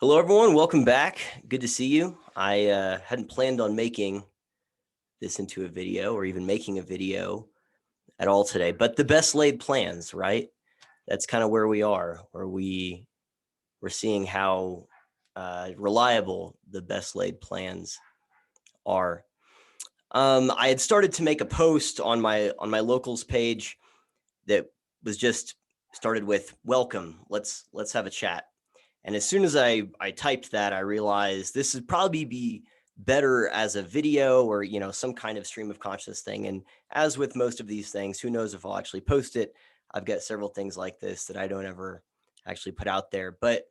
Hello, everyone. Welcome back. Good to see you. I hadn't planned on making this into a video or even making a video at all today, but the best laid plans, right? That's kind of where we are, where we're seeing how reliable the best laid plans are. I had started to make a post on my locals page that was just started with "Welcome. Let's have a chat." And as soon as I typed that, I realized this would probably be better as a video or, some kind of stream of consciousness thing. And as with most of these things, who knows if I'll actually post it. I've got several things like this that I don't ever actually put out there. But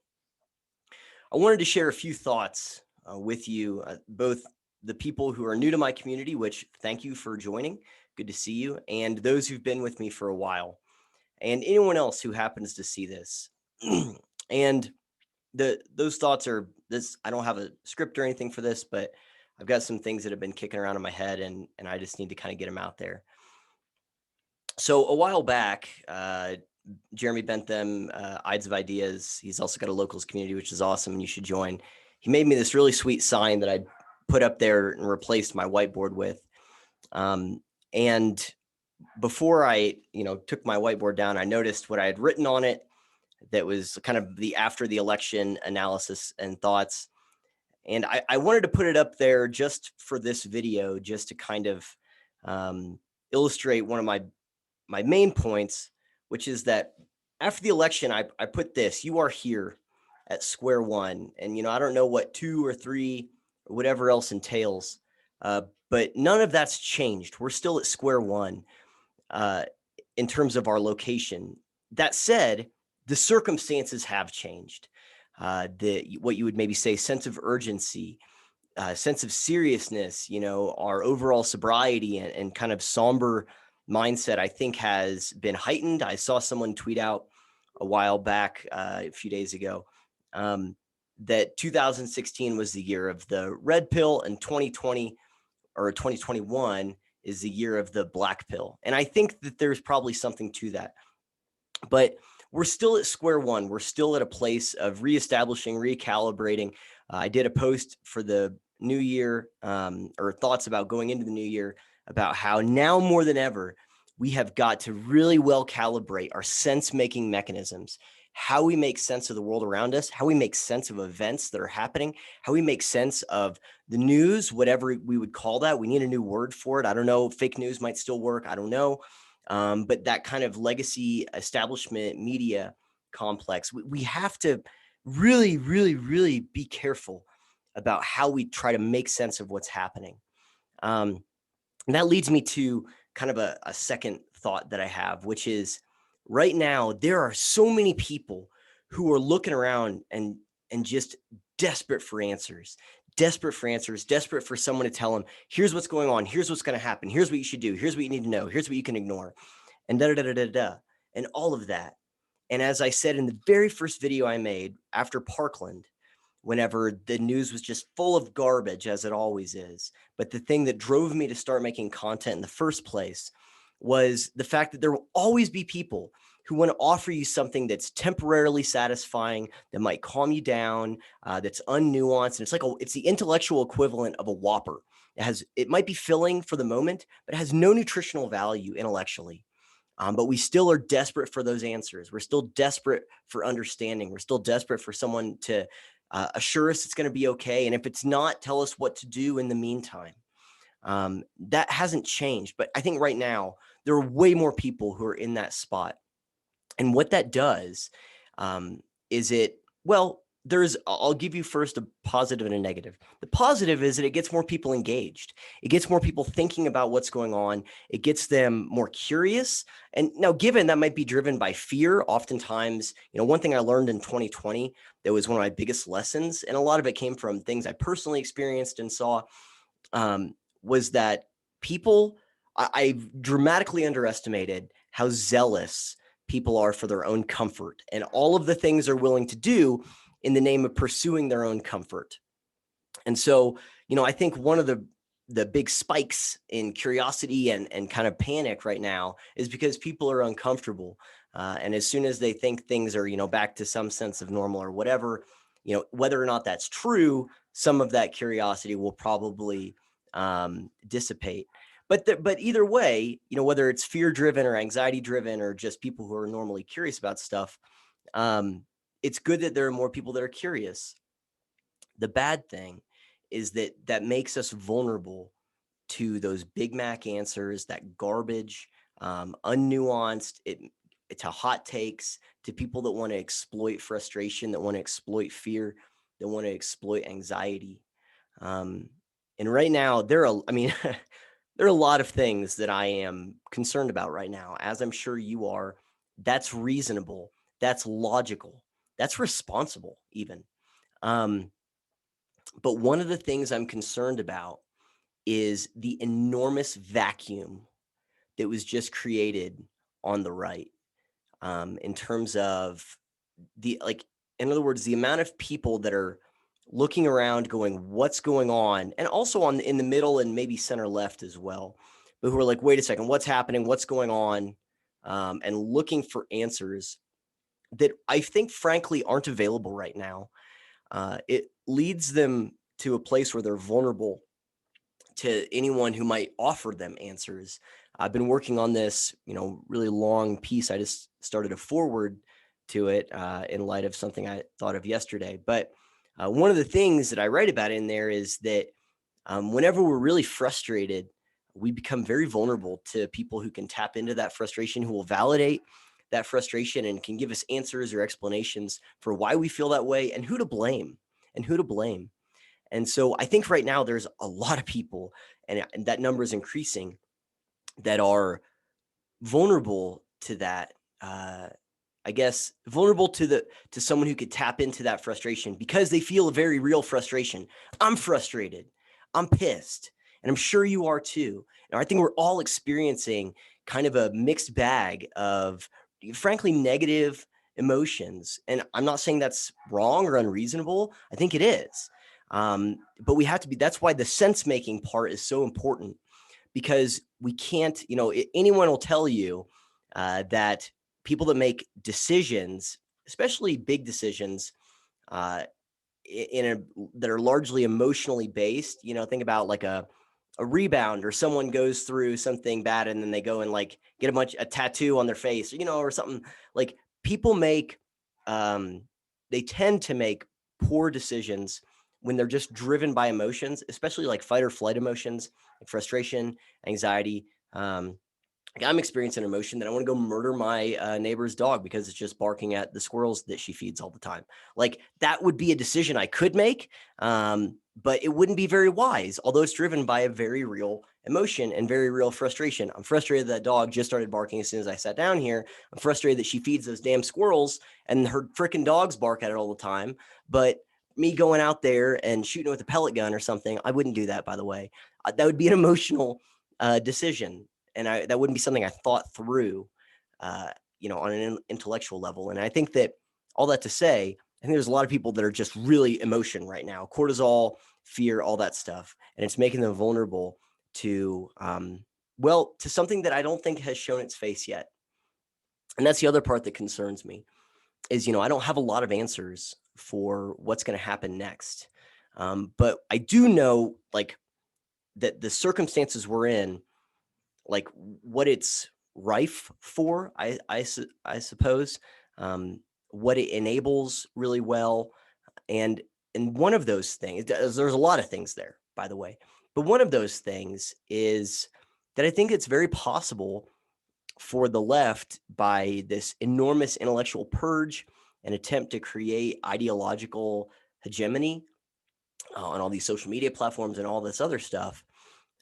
I wanted to share a few thoughts with you, both the people who are new to my community, which thank you for joining. Good to see you. And those who've been with me for a while, and anyone else who happens to see this. And those thoughts are this. I don't have a script or anything for this, but I've got some things that have been kicking around in my head, and I just need to kind of get them out there. So a while back, Jeremy Bentham, Ides of Ideas, he's also got a locals community, which is awesome, and you should join. He made me this really sweet sign that I put up there and replaced my whiteboard with. And before I, took my whiteboard down, I noticed what I had written on it that was kind of the after the election analysis and thoughts. And I wanted to put it up there just for this video, just to kind of illustrate one of my main points, which is that after the election, I put this: you are here at square one. And, I don't know what 2 or 3 or whatever else entails, but none of that's changed. We're still at square one in terms of our location. That said, the circumstances have changed. What you would maybe say sense of urgency, sense of seriousness, our overall sobriety and kind of somber mindset, I think, has been heightened. I saw someone tweet out a while back, a few days ago, that 2016 was the year of the red pill and 2020 or 2021 is the year of the black pill. And I think that there's probably something to that. But we're still at square one. We're still at a place of reestablishing, recalibrating. I did a post for the new year, or thoughts about going into the new year, about how now more than ever, we have got to really well calibrate our sense-making mechanisms, how we make sense of the world around us, how we make sense of events that are happening, how we make sense of the news, whatever we would call that. We need a new word for it. I don't know. Fake news might still work. I don't know. But that kind of legacy establishment media complex, we have to really, really, really be careful about how we try to make sense of what's happening. And that leads me to kind of a second thought that I have, which is right now, there are so many people who are looking around and just desperate for answers, desperate for someone to tell them, here's what's going on, here's what's going to happen, here's what you should do, here's what you need to know, here's what you can ignore, and and all of that. And as I said in the very first video I made after Parkland, whenever the news was just full of garbage, as it always is, but the thing that drove me to start making content in the first place was the fact that there will always be people who want to offer you something that's temporarily satisfying, that might calm you down, that's unnuanced. And it's the intellectual equivalent of a Whopper. It might be filling for the moment, but it has no nutritional value intellectually. But we still are desperate for those answers. We're still desperate for understanding. We're still desperate for someone to assure us it's going to be okay. And if it's not, tell us what to do in the meantime. That hasn't changed. But I think right now, there are way more people who are in that spot. And what that does I'll give you first a positive and a negative. The positive is that it gets more people engaged. It gets more people thinking about what's going on. It gets them more curious. And now, given that might be driven by fear, oftentimes, one thing I learned in 2020 that was one of my biggest lessons, and a lot of it came from things I personally experienced and saw, was that I dramatically underestimated how zealous people are for their own comfort and all of the things they're willing to do in the name of pursuing their own comfort. And so, I think one of the big spikes in curiosity and kind of panic right now is because people are uncomfortable. And as soon as they think things are, back to some sense of normal or whatever, whether or not that's true, some of that curiosity will probably dissipate. But either way, whether it's fear driven or anxiety driven or just people who are normally curious about stuff, it's good that there are more people that are curious. The bad thing is that makes us vulnerable to those Big Mac answers, that garbage, unnuanced, to hot takes, to people that want to exploit frustration, that want to exploit fear, that want to exploit anxiety. And right now, there are a lot of things that I am concerned about right now, as I'm sure you are. That's reasonable. That's logical. That's responsible, even. But one of the things I'm concerned about is the enormous vacuum that was just created on the right, in terms of in other words, the amount of people that are looking around going, what's going on? And also in the middle and maybe center left as well, but who are like, wait a second, what's happening? What's going on? And looking for answers that I think, frankly, aren't available right now. It leads them to a place where they're vulnerable to anyone who might offer them answers. I've been working on this, really long piece. I just started a forward to it in light of something I thought of yesterday. But one of the things that I write about in there is that whenever we're really frustrated, we become very vulnerable to people who can tap into that frustration, who will validate that frustration and can give us answers or explanations for why we feel that way and who to blame. And so I think right now there's a lot of people, and that number is increasing, that are vulnerable to that. I guess vulnerable to someone who could tap into that frustration because they feel a very real frustration. I'm frustrated. I'm pissed. And I'm sure you are too. And I think we're all experiencing kind of a mixed bag of, frankly, negative emotions. And I'm not saying that's wrong or unreasonable. I think it is. But we have to be, that's why the sense making part is so important, because we can't, anyone will tell you that people that make decisions, especially big decisions, that are largely emotionally based, think about like a rebound, or someone goes through something bad and then they go and like get a tattoo on their face, or something. Like, people make, they tend to make poor decisions when they're just driven by emotions, especially like fight or flight emotions, like frustration, anxiety. I'm experiencing an emotion that I want to go murder my neighbor's dog because it's just barking at the squirrels that she feeds all the time. Like, that would be a decision I could make, but it wouldn't be very wise, although it's driven by a very real emotion and very real frustration. I'm frustrated that dog just started barking as soon as I sat down here. I'm frustrated that she feeds those damn squirrels and her freaking dogs bark at it all the time. But me going out there and shooting with a pellet gun or something, I wouldn't do that, by the way. That would be an emotional decision. And that wouldn't be something I thought through, on an intellectual level. And I think that all that to say, I think there's a lot of people that are just really emotion right now, cortisol, fear, all that stuff. And it's making them vulnerable to, to something that I don't think has shown its face yet. And that's the other part that concerns me is, I don't have a lot of answers for what's going to happen next. But I do know, like, that the circumstances we're in, like what it's rife for, I suppose, what it enables really well. And one of those things, there's a lot of things there, by the way, but one of those things is that I think it's very possible for the left, by this enormous intellectual purge and attempt to create ideological hegemony on all these social media platforms and all this other stuff,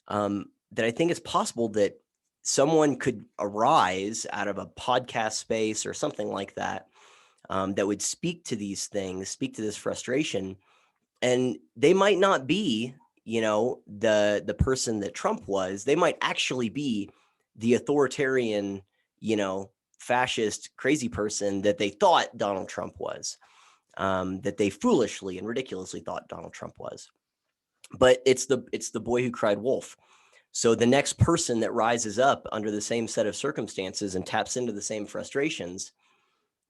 that I think it's possible that someone could arise out of a podcast space or something like that, that would speak to these things, speak to this frustration. And they might not be, the person that Trump was. They might actually be the authoritarian, fascist, crazy person that they thought Donald Trump was, that they foolishly and ridiculously thought Donald Trump was. But it's the boy who cried wolf. So the next person that rises up under the same set of circumstances and taps into the same frustrations,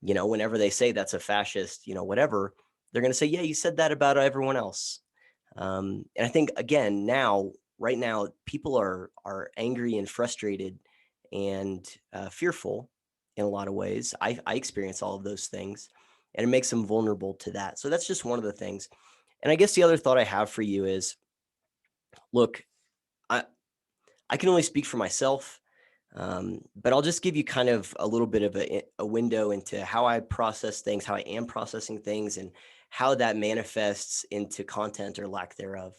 whenever they say that's a fascist, whatever, they're going to say, yeah, you said that about everyone else. And I think, again, right now, people are angry and frustrated and fearful in a lot of ways. I experience all of those things, and it makes them vulnerable to that. So that's just one of the things. And I guess the other thought I have for you is, look, I I can only speak for myself, but I'll just give you kind of a little bit of a window into how I process things, how I am processing things, and how that manifests into content or lack thereof.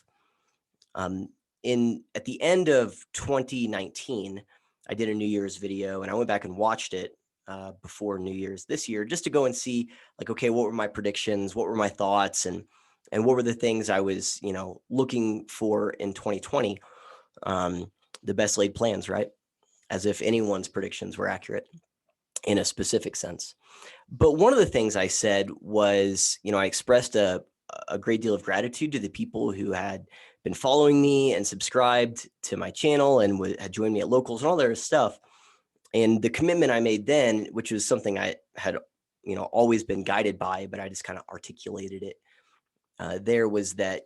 Um, in At the end of 2019, I did a New Year's video, and I went back and watched it before New Year's this year, just to go and see, like, okay, what were my predictions, what were my thoughts, and what were the things I was, looking for in 2020. Um, the best laid plans, right? As if anyone's predictions were accurate in a specific sense. But one of the things I said was, I expressed a great deal of gratitude to the people who had been following me and subscribed to my channel and had joined me at locals and all their stuff. And the commitment I made then, which was something I had, always been guided by, but I just kind of articulated it there, was that,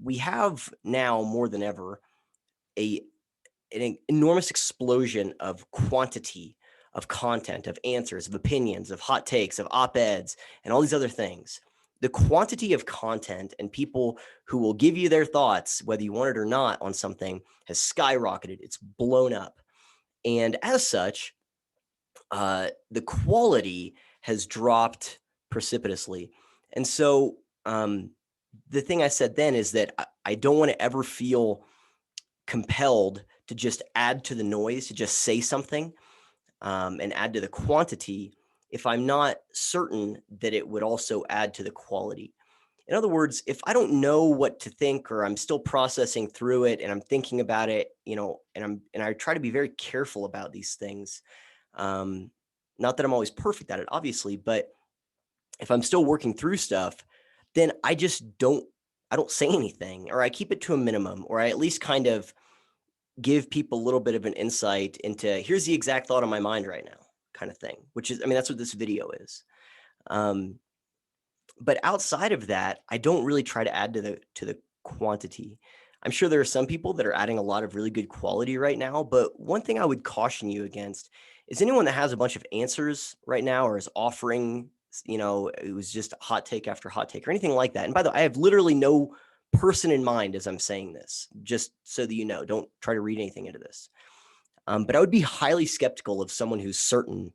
we have now more than ever a an enormous explosion of quantity of content, of answers, of opinions, of hot takes, of op-eds, and all these other things. The quantity of content and people who will give you their thoughts, whether you want it or not, on something has skyrocketed. It's blown up. And as such, the quality has dropped precipitously. And so the thing I said then is that I don't want to ever feel compelled to just add to the noise, to just say something and add to the quantity if I'm not certain that it would also add to the quality. In other words, if I don't know what to think, or I'm still processing through it and I'm thinking about it, and I try to be very careful about these things. Not that I'm always perfect at it, obviously, but if I'm still working through stuff, then I don't say anything, or I keep it to a minimum, or I at least kind of give people a little bit of an insight into, here's the exact thought on my mind right now, kind of thing, which is, that's what this video is. But outside of that, I don't really try to add to the quantity. I'm sure there are some people that are adding a lot of really good quality right now, but one thing I would caution you against is anyone that has a bunch of answers right now, or is offering, it was just hot take after hot take or anything like that. And by the way, I have literally no person in mind as I'm saying this, just so that you know, don't try to read anything into this. But I would be highly skeptical of someone who's certain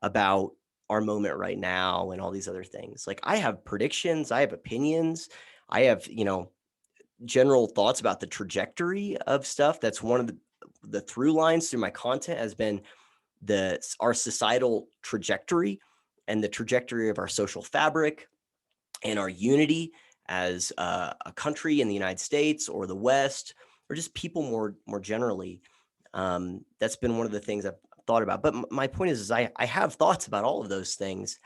about our moment right now and all these other things. Like, I have predictions, I have opinions, I have, general thoughts about the trajectory of stuff. That's one of the through lines through my content, has been our societal trajectory and the trajectory of our social fabric and our unity as a country in the United States or the West, or just people more generally. That's been one of the things I've thought about. But my point is I have thoughts about all of those things,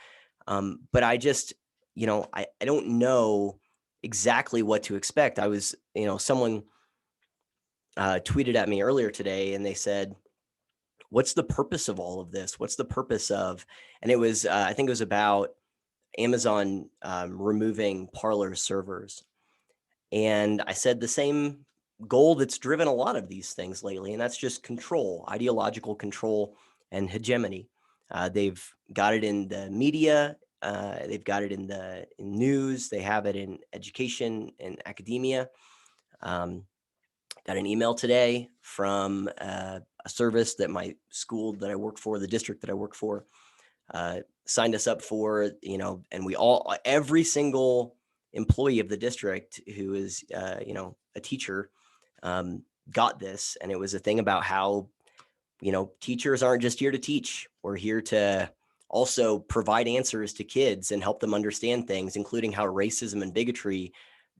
but I just, I don't know exactly what to expect. I was, someone tweeted at me earlier today, and they said, what's the purpose of all of this? What's the purpose of, and it was, I think it was about Amazon removing Parler servers. And I said the same goal that's driven a lot of these things lately, and that's just control, ideological control and hegemony. They've got it in the media, they've got it in news, they have it in education and academia. Got an email today from a service that my school that I work for, the district that I work for, signed us up for, and every single employee of the district who is, a teacher, got this. And it was a thing about how, teachers aren't just here to teach. We're here to also provide answers to kids and help them understand things, including how racism and bigotry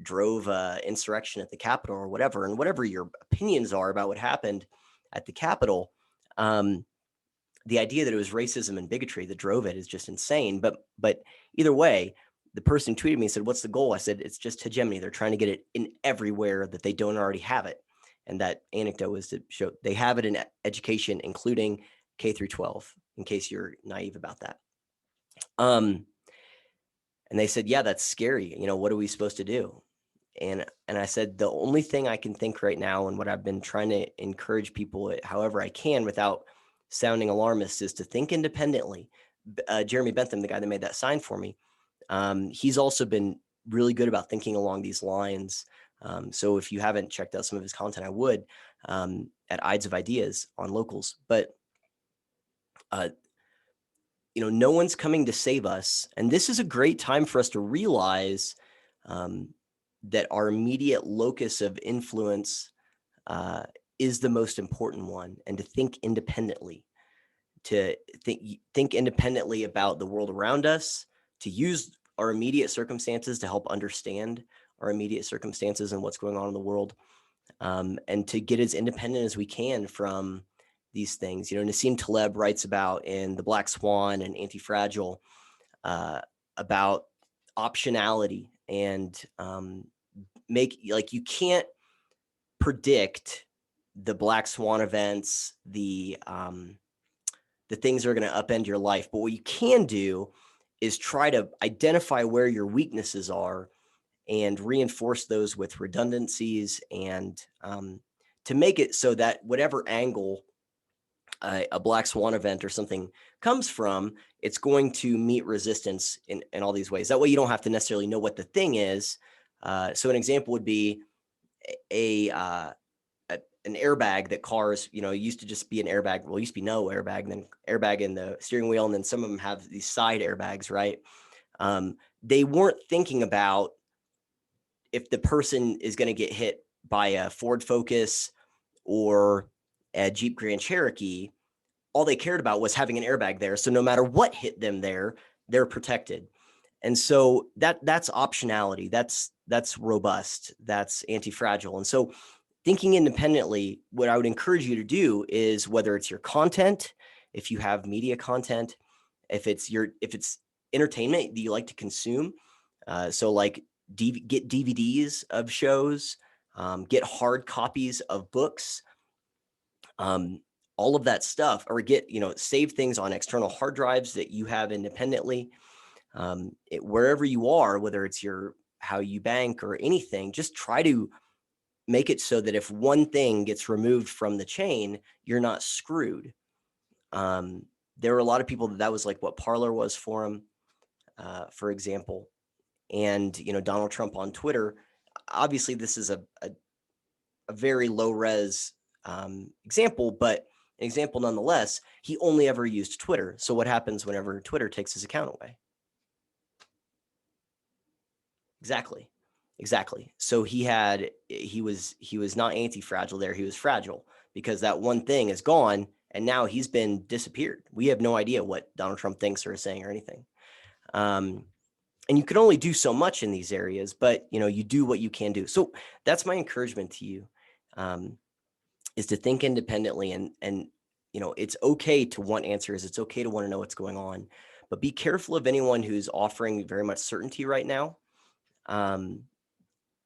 drove insurrection at the Capitol or whatever. And whatever your opinions are about what happened at the Capitol, the idea that it was racism and bigotry that drove it is just insane. But either way, the person tweeted me and said, what's the goal? I said, it's just hegemony. They're trying to get it in everywhere that they don't already have it. And that anecdote was to show they have it in education, including K through 12, in case you're naive about that. And And they said, yeah, that's scary. You know, what are we supposed to do? And I said, the only thing I can think right now, and what I've been trying to encourage people however I can without sounding alarmist, is to think independently. Jeremy Bentham, the guy that made that sign for me, he's also been really good about thinking along these lines. So if you haven't checked out some of his content, I would, at Ides of Ideas on Locals. But you know, no one's coming to save us, and this is a great time for us to realize that our immediate locus of influence is the most important one, and to think independently, to think independently about the world around us, to use our immediate circumstances to help understand our immediate circumstances and what's going on in the world, and to get as independent as we can from these things. You know, Nassim Taleb writes about in The Black Swan and Anti-Fragile about optionality, and you can't predict the black swan events, the things that are going to upend your life. But what you can do is try to identify where your weaknesses are and reinforce those with redundancies, and to make it so that whatever angle a black swan event or something comes from, it's going to meet resistance in all these ways. That way you don't have to necessarily know what the thing is. So an example would be an airbag that cars, you know, used to just be an airbag. Well, it used to be no airbag, and then airbag in the steering wheel, and then some of them have these side airbags, right? They weren't thinking about if the person is going to get hit by a Ford Focus or a Jeep Grand Cherokee. All they cared about was having an airbag there. So no matter what hit them there, they're protected. And so that's optionality. That's robust. That's anti-fragile. And so thinking independently, what I would encourage you to do is, whether it's your content, if you have media content, if it's entertainment that you like to consume, so like get DVDs of shows, get hard copies of books, all of that stuff, or get, you know, save things on external hard drives that you have independently. Wherever you are, whether it's how you bank or anything, just try to make it so that if one thing gets removed from the chain, you're not screwed. There were a lot of people that was like what Parler was for them, for example. And, you know, Donald Trump on Twitter, obviously this is a very low res example, but an example nonetheless. He only ever used Twitter. So what happens whenever Twitter takes his account away? Exactly. So he was not anti-fragile there. He was fragile, because that one thing is gone, and now he's been disappeared. We have no idea what Donald Trump thinks or is saying or anything. And you can only do so much in these areas, but, you know, you do what you can do. So that's my encouragement to you, is to think independently, and, you know, it's okay to want answers. It's okay to want to know what's going on, but be careful of anyone who's offering very much certainty right now.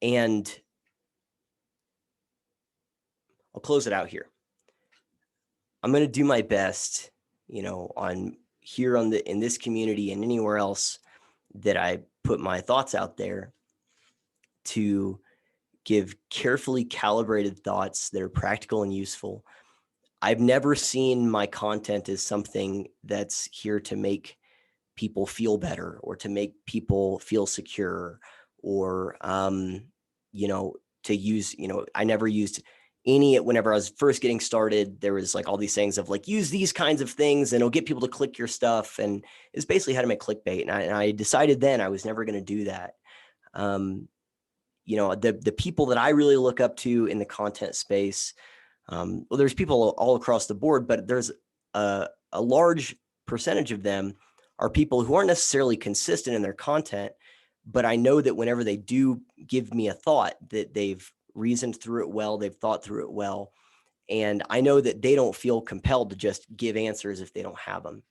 And I'll close it out here. I'm going to do my best, you know, in this community and anywhere else that I put my thoughts out there, to give carefully calibrated thoughts that are practical and useful. I've never seen my content as something that's here to make people feel better, or to make people feel secure, or, you know, to use, you know, I never used whenever I was first getting started, there was like all these things of like, use these kinds of things and it'll get people to click your stuff. And it's basically how to make clickbait. And I decided then I was never going to do that. You know, the people that I really look up to in the content space, well, there's people all across the board, but there's a large percentage of them are people who aren't necessarily consistent in their content, but I know that whenever they do give me a thought, that they've reasoned through it well, they've thought through it well, and I know that they don't feel compelled to just give answers if they don't have them.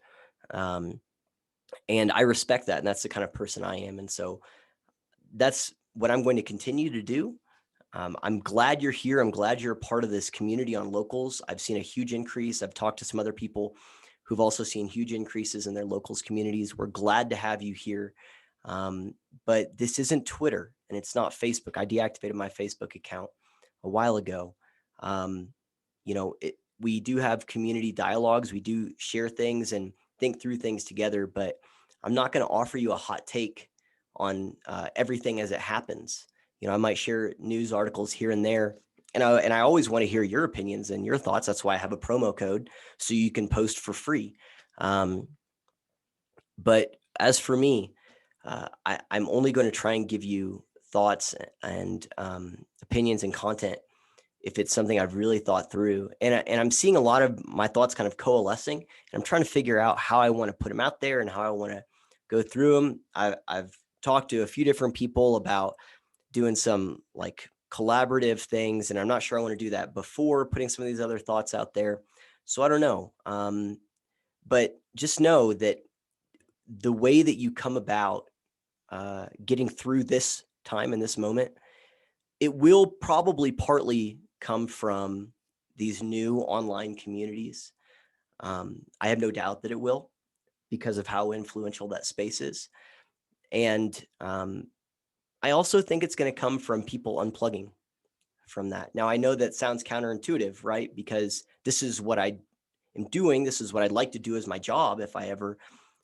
And I respect that, and that's the kind of person I am. And so that's what I'm going to continue to do. I'm glad you're here. I'm glad you're a part of this community on Locals. I've seen a huge increase. I've talked to some other people who've also seen huge increases in their Locals communities. We're glad to have you here. But this isn't Twitter and it's not Facebook. I deactivated my Facebook account a while ago. We do have community dialogues. We do share things and think through things together, but I'm not going to offer you a hot take on everything as it happens. I might share news articles here and there, and I always want to hear your opinions and your thoughts. That's why I have a promo code so you can post for free. But as for me, I'm only going to try and give you thoughts and opinions and content if it's something I've really thought through. And I'm seeing a lot of my thoughts kind of coalescing, and I'm trying to figure out how I want to put them out there and how I want to go through them. I've talked to a few different people about doing some like collaborative things, and I'm not sure I want to do that before putting some of these other thoughts out there. So I don't know. But just know that the way that you come about getting through this time in this moment, it will probably partly come from these new online communities. I have no doubt that it will, because of how influential that space is. And I also think it's going to come from people unplugging from that. Now, I know that sounds counterintuitive, right? Because this is what I am doing. This is what I'd like to do as my job if I ever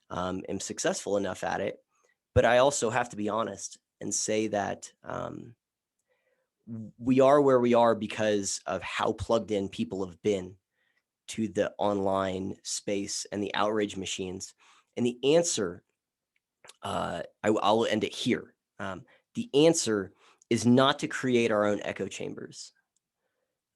am successful enough at it. But I also have to be honest and say that we are where we are because of how plugged in people have been to the online space and the outrage machines. And the answer, I'll end it here. The answer is not to create our own echo chambers.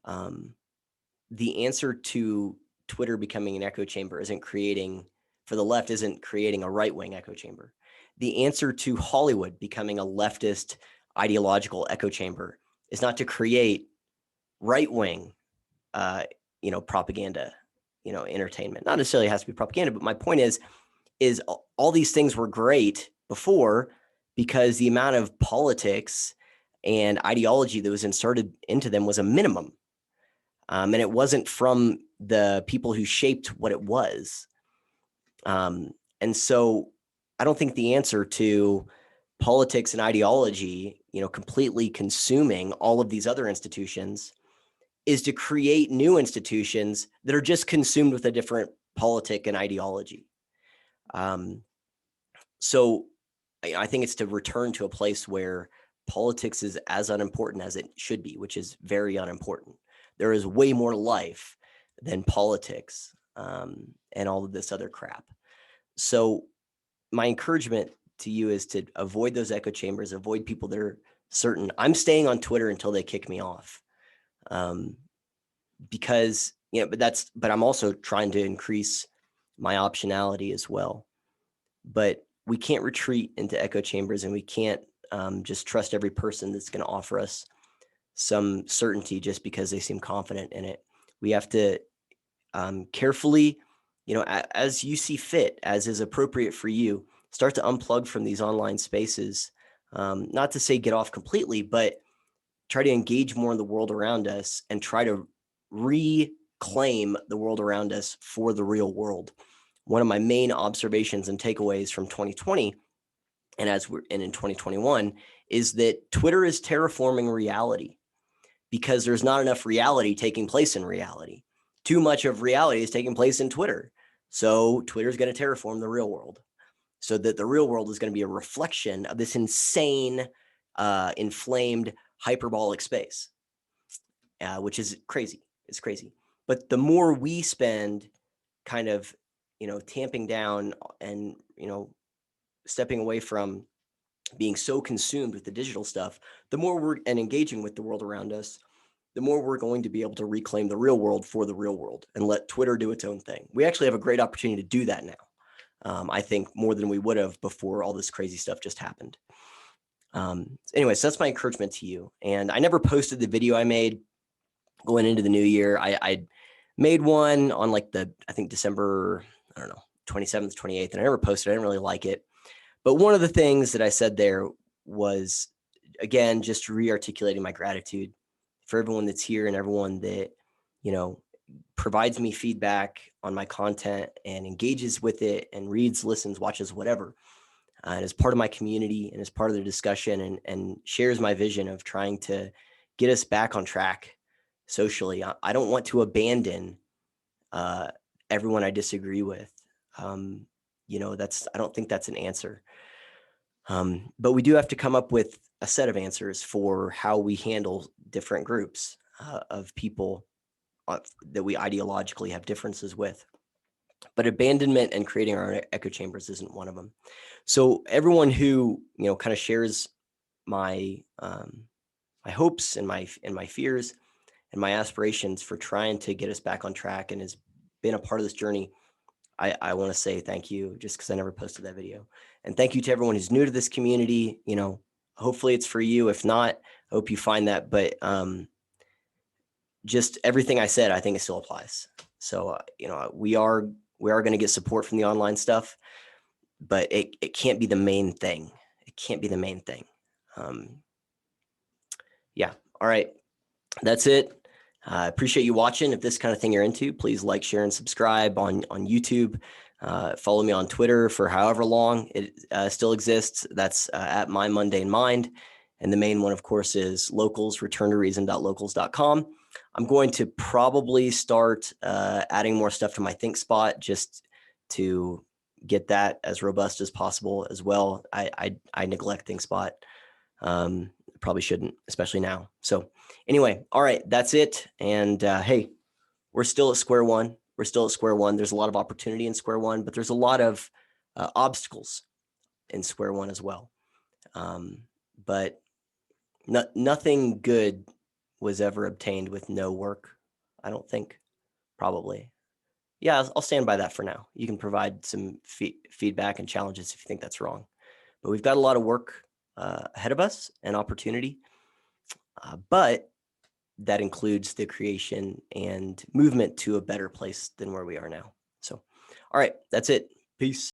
The answer to Twitter becoming an echo chamber for the left, isn't creating a right-wing echo chamber. The answer to Hollywood becoming a leftist ideological echo chamber is not to create right-wing, propaganda, entertainment. Not necessarily has to be propaganda, but my point is all these things were great before because the amount of politics and ideology that was inserted into them was a minimum. And it wasn't from the people who shaped what it was. And so I don't think the answer to politics and ideology, completely consuming all of these other institutions, is to create new institutions that are just consumed with a different politic and ideology. So I think it's to return to a place where politics is as unimportant as it should be, which is very unimportant. There is way more life than politics and all of this other crap. So my encouragement to you is to avoid those echo chambers, avoid people that are certain. I'm staying on Twitter until they kick me off. Because, but I'm also trying to increase my optionality as well. But we can't retreat into echo chambers, and we can't just trust every person that's going to offer us some certainty just because they seem confident in it. We have to carefully, as you see fit, as is appropriate for you, start to unplug from these online spaces. Not to say get off completely, but try to engage more in the world around us and try to reclaim the world around us for the real world. One of my main observations and takeaways from 2020 and in 2021 is that Twitter is terraforming reality because there's not enough reality taking place in reality. Too much of reality is taking place in Twitter. So Twitter is going to terraform the real world so that the real world is going to be a reflection of this insane, inflamed, hyperbolic space, which is crazy. It's crazy. But the more we spend kind of, tamping down and, stepping away from being so consumed with the digital stuff, the more we're engaging with the world around us, the more we're going to be able to reclaim the real world for the real world and let Twitter do its own thing. We actually have a great opportunity to do that now. I think more than we would have before all this crazy stuff just happened. Anyways, that's my encouragement to you. And I never posted the video I made going into the new year. I made one on I think December, 27th, 28th, and I never posted. I didn't really like it. But one of the things that I said there was, again, just re-articulating my gratitude for everyone that's here and everyone that, provides me feedback on my content and engages with it and reads, listens, watches, whatever. and is part of my community and is part of the discussion and shares my vision of trying to get us back on track socially. I don't want to abandon everyone I disagree with. You know, I don't think that's an answer. But we do have to come up with a set of answers for how we handle different groups of people that we ideologically have differences with. But abandonment and creating our own echo chambers isn't one of them. So everyone who, you know, kind of shares my my hopes and my fears and my aspirations for trying to get us back on track and has been a part of this journey, I want to say thank you, just because I never posted that video. And thank you to everyone who's new to this community. You know, hopefully it's for you. If not, I hope you find that. But just everything I said, I think it still applies. So, you know, we are going to get support from the online stuff, but it can't be the main thing. It can't be the main thing. Yeah. All right. That's it. I appreciate you watching. If this kind of thing you're into, please like, share, and subscribe on YouTube. Follow me on Twitter for however long it still exists. That's at My Mundane Mind. And the main one, of course, is locals, returntoreason.locals.com. I'm going to probably start adding more stuff to my ThinkSpot just to get that as robust as possible as well. I neglect ThinkSpot. Probably shouldn't, especially now. So anyway, all right, that's it. And hey, we're still at square one. We're still at square one. There's a lot of opportunity in square one, but there's a lot of obstacles in square one as well. But nothing good was ever obtained with no work, I don't think, probably. Yeah, I'll stand by that for now. You can provide some feedback and challenges if you think that's wrong. But we've got a lot of work ahead of us and opportunity. But that includes the creation and movement to a better place than where we are now. So, all right, that's it. Peace.